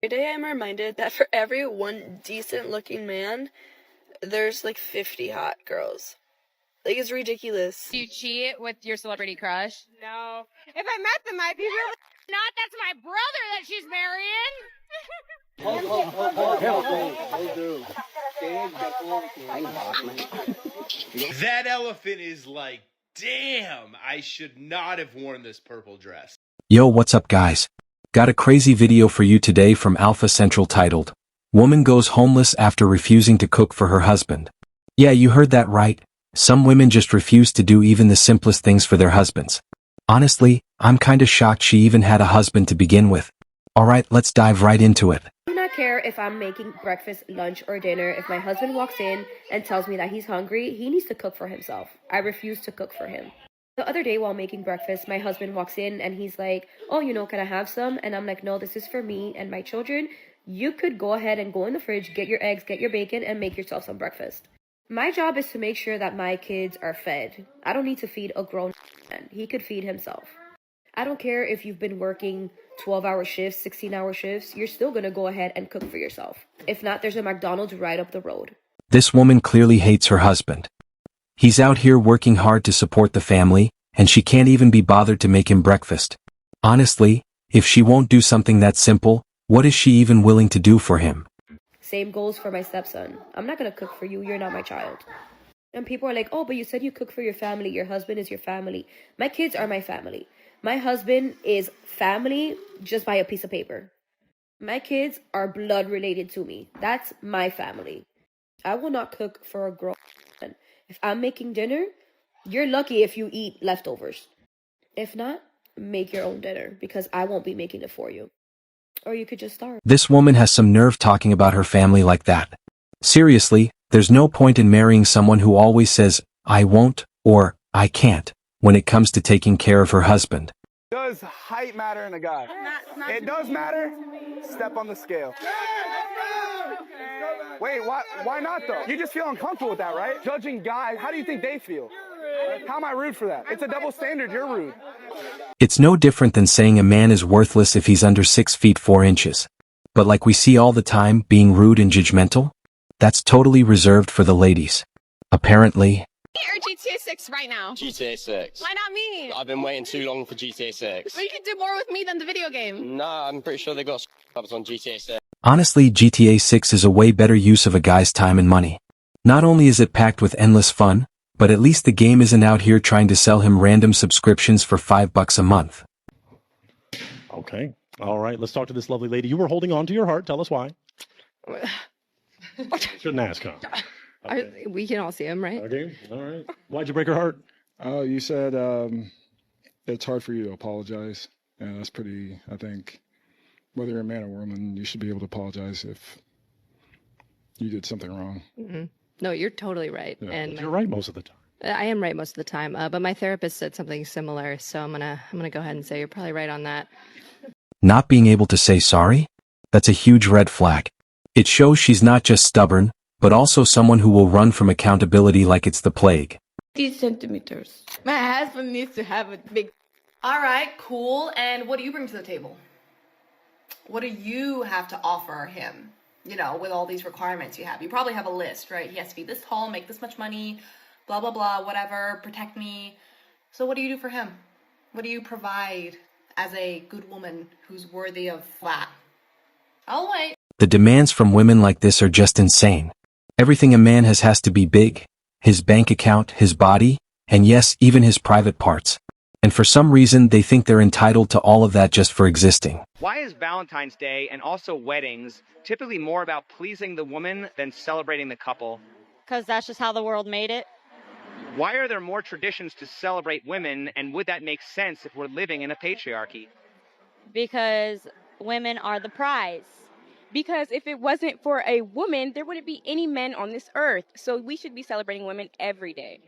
Every day I'm reminded that for every one decent looking man, there's like 50 hot girls. Like, it's ridiculous. Do you cheat with your celebrity crush? No. If I met them, I'd be really Not, that's my brother that she's marrying. That elephant is like, damn, I should not have worn this purple dress. Yo, what's up guys? Got a crazy video for you today from Alpha Central titled, Woman Goes Homeless After Refusing to Cook for Her Husband. Yeah, you heard that right. Some women just refuse to do even the simplest things for their husbands. Honestly, I'm kinda shocked she even had a husband to begin with. Alright, let's dive right into it. I do not care if I'm making breakfast, lunch, or dinner. If my husband walks in and tells me that he's hungry, he needs to cook for himself. I refuse to cook for him. The other day while making breakfast, my husband walks in and he's like, oh, can I have some? And I'm like, no, this is for me and my children. You could go ahead and go in the fridge, get your eggs, get your bacon, and make yourself some breakfast. My job is to make sure that my kids are fed. I don't need to feed a grown man. He could feed himself. I don't care if you've been working 12-hour shifts, 16-hour shifts, you're still gonna go ahead and cook for yourself. If not, there's a McDonald's right up the road. This woman clearly hates her husband. He's out here working hard to support the family, and she can't even be bothered to make him breakfast. Honestly, if she won't do something that simple, what is she even willing to do for him? Same goes for my stepson. I'm not gonna cook for you, you're not my child. And people are like, oh, but you said you cook for your family, your husband is your family. My kids are my family. My husband is family just by a piece of paper. My kids are blood related to me. That's my family. I will not cook for a grown man. If I'm making dinner, you're lucky if you eat leftovers. If not, make your own dinner because I won't be making it for you. Or you could just starve. This woman has some nerve talking about her family like that. Seriously, there's no point in marrying someone who always says, I won't, or I can't, when it comes to taking care of her husband. Does height matter in a guy? It does matter? Step on the scale. Wait, why not though? You just feel uncomfortable with that, right? Judging guys, how do you think they feel? How am I rude for that? It's a double standard, you're rude. It's no different than saying a man is worthless if he's under 6 feet 4 inches. But like we see all the time, being rude and judgmental? That's totally reserved for the ladies. Apparently. Or GTA 6 right now. GTA 6. Why not me? I've been waiting too long for GTA 6. But you can do more with me than the video game. Nah, I'm pretty sure they got ups on GTA 6. Honestly, GTA 6 is a way better use of a guy's time and money. Not only is it packed with endless fun, but at least the game isn't out here trying to sell him random subscriptions for $5 a month. Okay. All right. Let's talk to this lovely lady. You were holding on to your heart. Tell us why. Shouldn't ask, huh? Okay. We can all see him, right? Okay. All right. Why'd you break her heart? Oh, you said it's hard for you to apologize. And that's pretty, I think, whether you're a man or woman, you should be able to apologize if you did something wrong. Mm-hmm. No, you're totally right. Yeah. And You're right most of the time. I am right most of the time. But my therapist said something similar, so I'm gonna go ahead and say you're probably right on that. Not being able to say sorry? That's a huge red flag. It shows she's not just stubborn, but also someone who will run from accountability like it's the plague. 50 centimeters. My husband needs to have a big... All right, cool. And what do you bring to the table? What do you have to offer him? With all these requirements you have. You probably have a list, right? He has to be this tall, make this much money, blah, blah, blah, whatever, protect me. So what do you do for him? What do you provide as a good woman who's worthy of that? I'll wait. The demands from women like this are just insane. Everything a man has to be big. His bank account, his body, and yes, even his private parts. And for some reason, they think they're entitled to all of that just for existing. Why is Valentine's Day and also weddings typically more about pleasing the woman than celebrating the couple? Because that's just how the world made it. Why are there more traditions to celebrate women, and would that make sense if we're living in a patriarchy? Because women are the prize. Because if it wasn't for a woman, there wouldn't be any men on this earth. So we should be celebrating women every day.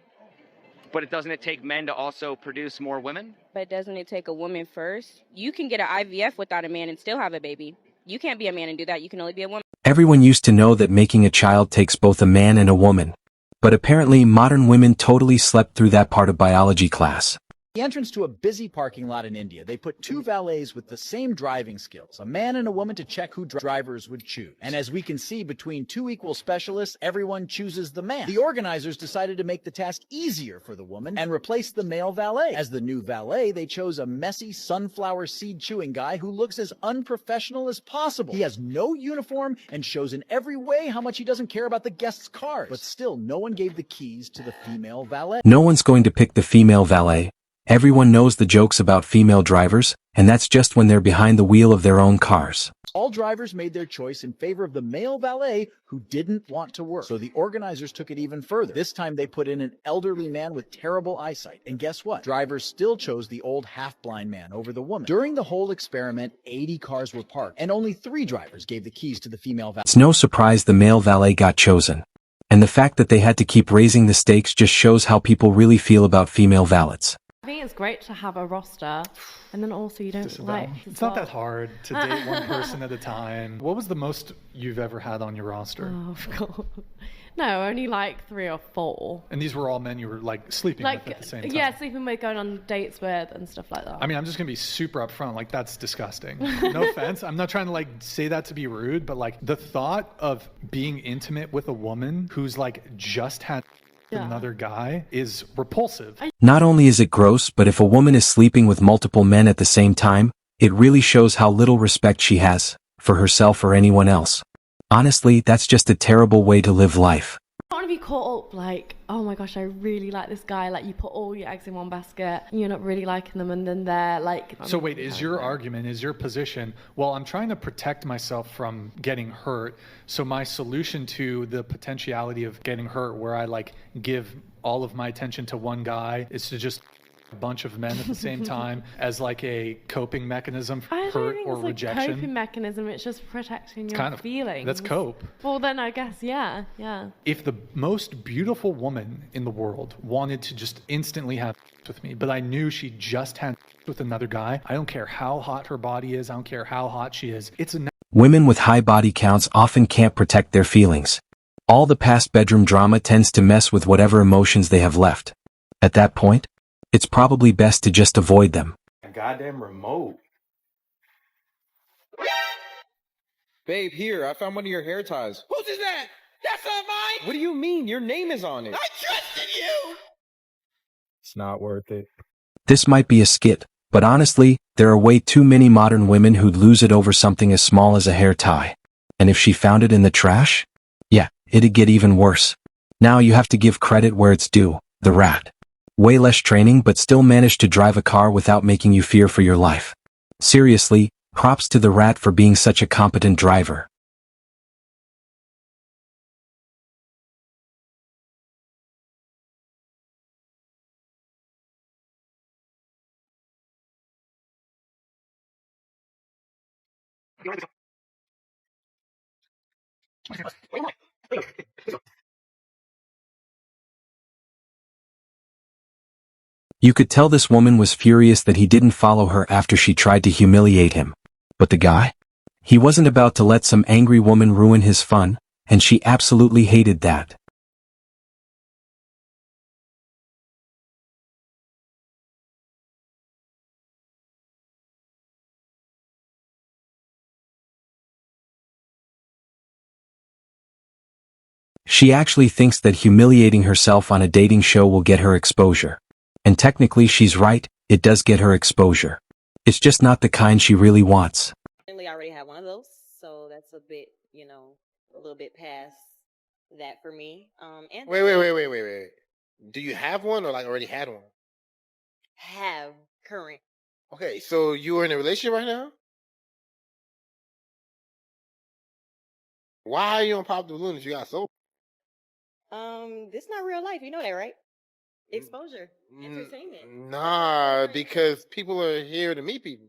But doesn't it take men to also produce more women? But doesn't it take a woman first? You can get an IVF without a man and still have a baby. You can't be a man and do that. You can only be a woman. Everyone used to know that making a child takes both a man and a woman. But apparently modern women totally slept through that part of biology class. The entrance to a busy parking lot in India, they put two valets with the same driving skills, a man and a woman, to check who drivers would choose. And as we can see, between two equal specialists, everyone chooses the man. The organizers decided to make the task easier for the woman and replace the male valet. As the new valet, they chose a messy sunflower seed chewing guy who looks as unprofessional as possible. He has no uniform and shows in every way how much he doesn't care about the guests' cars. But still, no one gave the keys to the female valet. No one's going to pick the female valet. Everyone knows the jokes about female drivers, and that's just when they're behind the wheel of their own cars. All drivers made their choice in favor of the male valet who didn't want to work. So the organizers took it even further. This time they put in an elderly man with terrible eyesight. And guess what? Drivers still chose the old half-blind man over the woman. During the whole experiment, 80 cars were parked, and only 3 drivers gave the keys to the female valet. It's no surprise the male valet got chosen. And the fact that they had to keep raising the stakes just shows how people really feel about female valets. I think it's great to have a roster, and then also you don't like. It's not that hard to date one person at a time. What was the most you've ever had on your roster? Oh, God. No, only like 3 or 4. And these were all men you were like sleeping with at the same time? Yeah, sleeping with, going on dates with, and stuff like that. I mean, I'm just gonna be super upfront. Like, that's disgusting. No offense. I'm not trying to like say that to be rude, but like the thought of being intimate with a woman who's like just had another guy is repulsive. Not only is it gross, but if a woman is sleeping with multiple men at the same time, it really shows how little respect she has for herself or anyone else. Honestly, that's just a terrible way to live life. I don't want to be caught up like, oh my gosh, I really like this guy. Like, you put all your eggs in one basket and you're not really liking them, and then they're like... So wait, is your argument, is your position, well, I'm trying to protect myself from getting hurt, so my solution to the potentiality of getting hurt where I like give all of my attention to one guy is to just a bunch of men at the same time as like a coping mechanism for hurt or rejection? It's a coping mechanism. It's just protecting your feelings. That's cope. Well, then I guess, yeah. If the most beautiful woman in the world wanted to just instantly have with me, but I knew she just had with another guy, I don't care how hot her body is, I don't care how hot she is, it's a... Women with high body counts often can't protect their feelings. All the past bedroom drama tends to mess with whatever emotions they have left. At that point, it's probably best to just avoid them. A goddamn remote. Babe, here, I found one of your hair ties. Whose is that? That's not mine! What do you mean? Your name is on it. I trusted you! It's not worth it. This might be a skit, but honestly, there are way too many modern women who'd lose it over something as small as a hair tie. And if she found it in the trash? Yeah, it'd get even worse. Now you have to give credit where it's due, the rat. Way less training but still managed to drive a car without making you fear for your life. Seriously, props to the rat for being such a competent driver. You could tell this woman was furious that he didn't follow her after she tried to humiliate him. But the guy? He wasn't about to let some angry woman ruin his fun, and she absolutely hated that. She actually thinks that humiliating herself on a dating show will get her exposure. And technically she's right, it does get her exposure. It's just not the kind she really wants. I already have one of those, so that's a bit, a little bit past that for me. And Wait. Do you have one or like already had one? have current. Okay, so you are in a relationship right now? Why are you on Pop the Balloon if you got sober? This not real life, you know that, right? Exposure, entertainment. Nah, because people are here to meet people.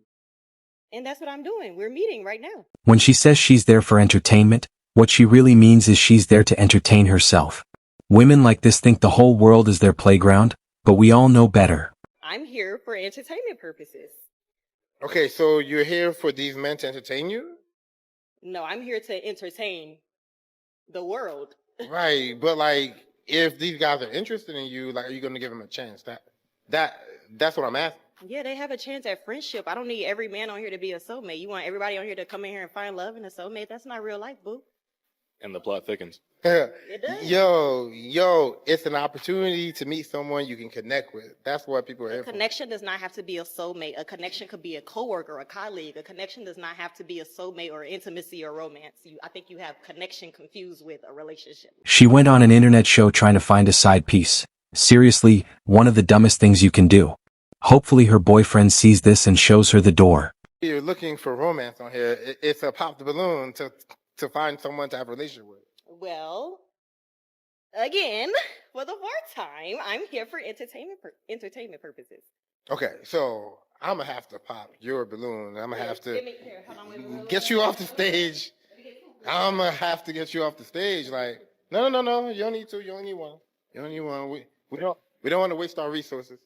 And that's what I'm doing. We're meeting right now. When she says she's there for entertainment, what she really means is she's there to entertain herself. Women like this think the whole world is their playground, but we all know better. I'm here for entertainment purposes. Okay, so you're here for these men to entertain you? No, I'm here to entertain the world. Right, but like, if these guys are interested in you, like, are you going to give them a chance? That's what I'm asking. Yeah, they have a chance at friendship. I don't need every man on here to be a soulmate. You want everybody on here to come in here and find love and a soulmate? That's not real life, boo. And the plot thickens. It does. Yo, it's an opportunity to meet someone you can connect with. That's what people are here for. Connection does not have to be a soulmate. A connection could be a coworker, a colleague. A connection does not have to be a soulmate or intimacy or romance. I think you have connection confused with a relationship. She went on an internet show trying to find a side piece. Seriously, one of the dumbest things you can do. Hopefully her boyfriend sees this and shows her the door. You're looking for romance on here. It's a pop the balloon to find someone to have a relationship with. Well, again, for the fourth time, I'm here for entertainment purposes. Okay, so I'm gonna have to pop your balloon. I'm gonna have to get you off the stage. I'm gonna have to get you off the stage. Like, no. You don't need to. You only need one. You only need one. We don't want to waste our resources.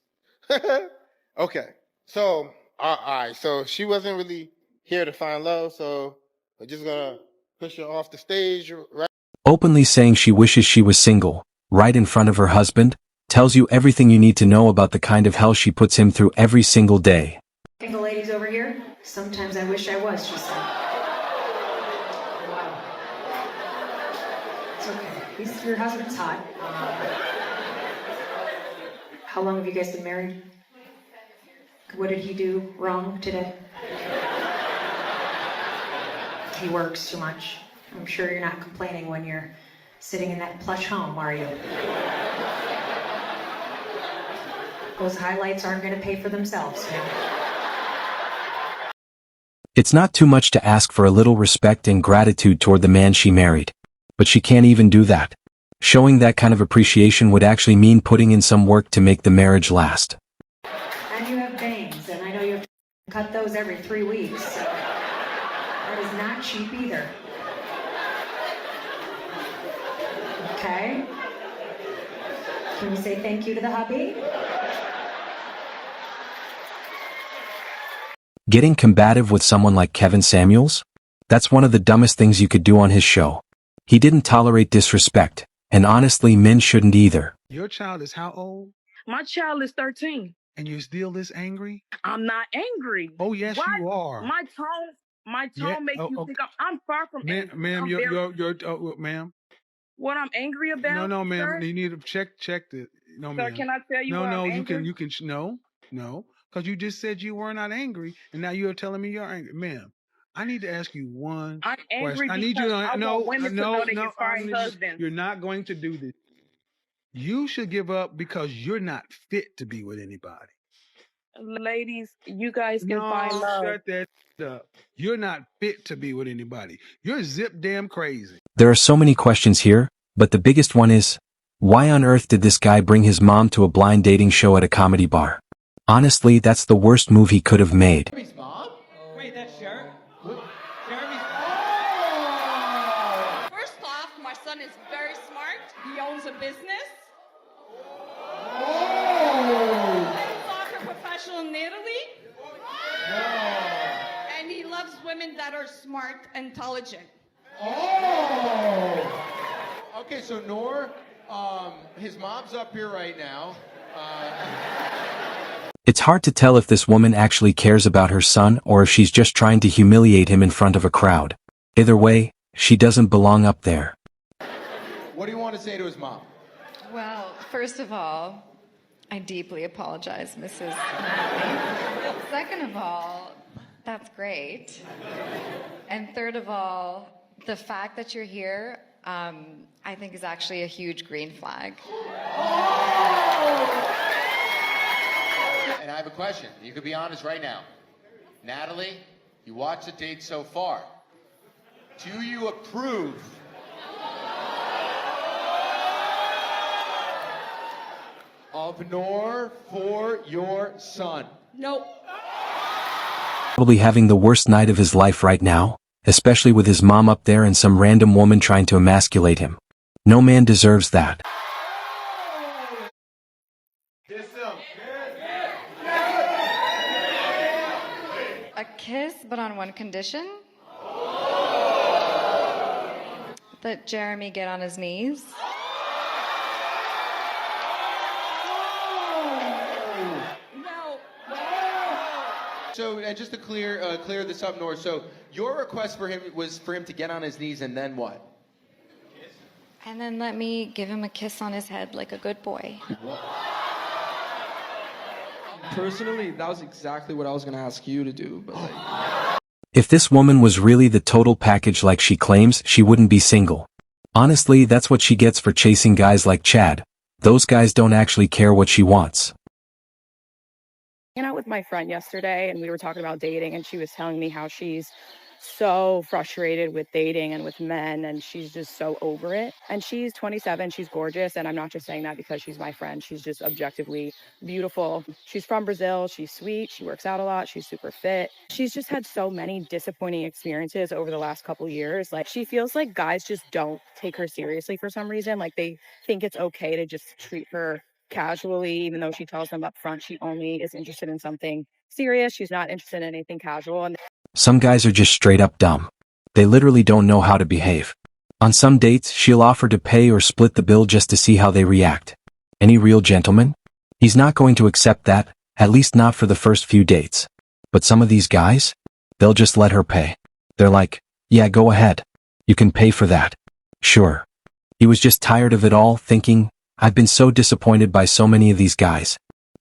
Okay, so all right. So she wasn't really here to find love. So we're just gonna push her off the stage, right? Openly saying she wishes she was single, right in front of her husband, tells you everything you need to know about the kind of hell she puts him through every single day. Single ladies over here? Sometimes I wish I was, she said. Wow. It's okay. Your husband's hot. How long have you guys been married? What did he do wrong today? He works too much. I'm sure you're not complaining when you're sitting in that plush home, are you? Those highlights aren't going to pay for themselves, you know? It's not too much to ask for a little respect and gratitude toward the man she married. But she can't even do that. Showing that kind of appreciation would actually mean putting in some work to make the marriage last. And you have bangs, and I know you have to cut those every 3 weeks. So that is not cheap either. Okay? Can you say thank you to the hubby? Getting combative with someone like Kevin Samuels? That's one of the dumbest things you could do on his show. He didn't tolerate disrespect, and honestly, men shouldn't either. Your child is how old? My child is 13. And you're still this angry? I'm not angry. Oh, yes, Why? you are. My tone makes you think I'm far from angry. Ma'am, ma'am. What I'm angry about? No, ma'am. Sir? You need to check the. No, Sir, ma'am. can I tell you what I'm angry? You can. No, because you just said you were not angry, and now you're telling me you're angry, ma'am. I need to ask you one I'm angry question. I need you to I want women to know they can find husbands. You're not going to do this. You should give up because you're not fit to be with anybody. Ladies, you guys can find love. Shut that up. You're not fit to be with anybody. You're zip damn crazy. There are so many questions here, but the biggest one is, why on earth did this guy bring his mom to a blind dating show at a comedy bar? Honestly, that's the worst move he could have made. Jeremy's mom? Wait, that's Jeremy? Jeremy's First off, my son is very smart. He owns a business. He's soccer professional in Italy. And he loves women that are smart, intelligent. Okay, so Noor, his mom's up here right now. It's hard to tell if this woman actually cares about her son or if she's just trying to humiliate him in front of a crowd. Either way, she doesn't belong up there. What do you want to say to his mom? Well, first of all, I deeply apologize, Mrs. Second of all, that's great. And third of all, the fact that you're here, I think is actually a huge green flag. And I have a question. You could be honest right now. Natalie, you watched the date so far. Do you approve of Noor for your son? Nope. Probably having the worst night of his life right now, especially with his mom up there and some random woman trying to emasculate him. No man deserves that. A kiss, but on one condition. That Jeremy get on his knees. No, So just to clear this up, Nora. So your request for him was for him to get on his knees and then what? And then let me give him a kiss on his head like a good boy. Personally, that was exactly what I was gonna ask you to do, but like... If this woman was really the total package like she claims, she wouldn't be single. Honestly, that's what she gets for chasing guys like Chad. Those guys don't actually care what she wants. Hanging out with my friend yesterday, and we were talking about dating, and she was telling me how she's so frustrated with dating and with men, and she's just so over it. And she's 27, she's gorgeous, and I'm not just saying that because she's my friend. She's just objectively beautiful. She's from Brazil, she's sweet, she works out a lot, she's super fit. She's just had so many disappointing experiences over the last couple years. Like, she feels like guys just don't take her seriously for some reason. Like, they think it's okay to just treat her casually, even though she tells them up front she only is interested in something serious. She's not interested in anything casual. And some guys are just straight up dumb. They literally don't know how to behave. On some dates, she'll offer to pay or split the bill just to see how they react. Any real gentleman? He's not going to accept that, at least not for the first few dates. But some of these guys? They'll just let her pay. They're like, yeah, go ahead. You can pay for that. Sure. He was just tired of it all, thinking, I've been so disappointed by so many of these guys.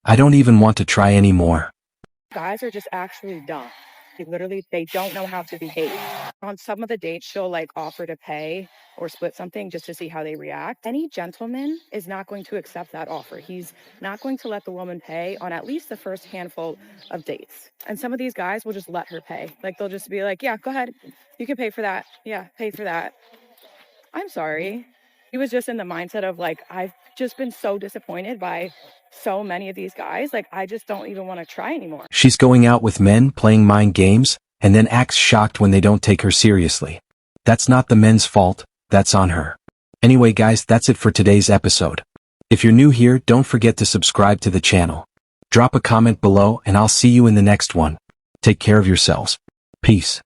I don't even want to try anymore. guys are just actually dumb. They don't know how to behave. On some of the dates, she'll like offer to pay or split something just to see how they react. Any gentleman is not going to accept that offer. He's not going to let the woman pay on at least the first handful of dates. And some of these guys will just let her pay. Like, they'll just be like, yeah, go ahead. You can pay for that. Yeah, pay for that. I'm sorry. He was just in the mindset of like, I've just been so disappointed by so many of these guys. Like, I just don't even want to try anymore. She's going out with men, playing mind games, and then acts shocked when they don't take her seriously. That's not the men's fault, that's on her. Anyway guys, that's it for today's episode. If you're new here, don't forget to subscribe to the channel. Drop a comment below and I'll see you in the next one. Take care of yourselves. Peace.